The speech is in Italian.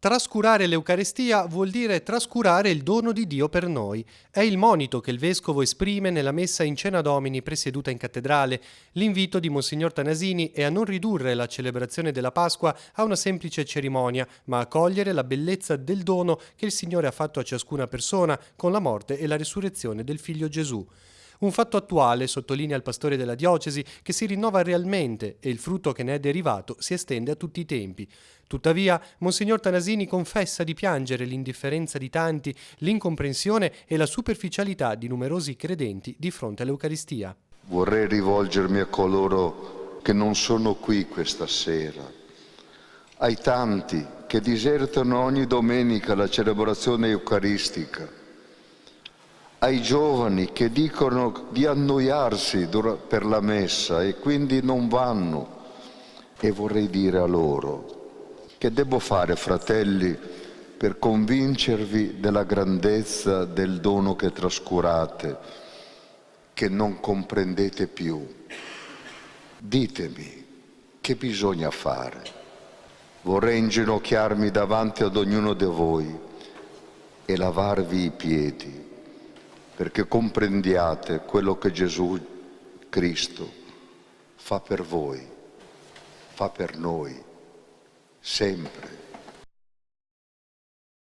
Trascurare l'Eucaristia vuol dire trascurare il dono di Dio per noi. È il monito che il Vescovo esprime nella messa in Cena Domini presieduta in cattedrale. L'invito di Monsignor Tanasini è a non ridurre la celebrazione della Pasqua a una semplice cerimonia, ma a cogliere la bellezza del dono che il Signore ha fatto a ciascuna persona con la morte e la risurrezione del Figlio Gesù. Un fatto attuale, sottolinea il pastore della diocesi, che si rinnova realmente e il frutto che ne è derivato si estende a tutti i tempi. Tuttavia, Monsignor Tanasini confessa di piangere l'indifferenza di tanti, l'incomprensione e la superficialità di numerosi credenti di fronte all'Eucaristia. Vorrei rivolgermi a coloro che non sono qui questa sera, ai tanti che disertano ogni domenica la celebrazione eucaristica, ai giovani che dicono di annoiarsi per la messa e quindi non vanno. E vorrei dire a loro: che devo fare, fratelli, per convincervi della grandezza del dono che trascurate, che non comprendete più? Ditemi, che bisogna fare? Vorrei inginocchiarmi davanti ad ognuno di voi e lavarvi i piedi, perché comprendiate quello che Gesù Cristo fa per voi, fa per noi, sempre.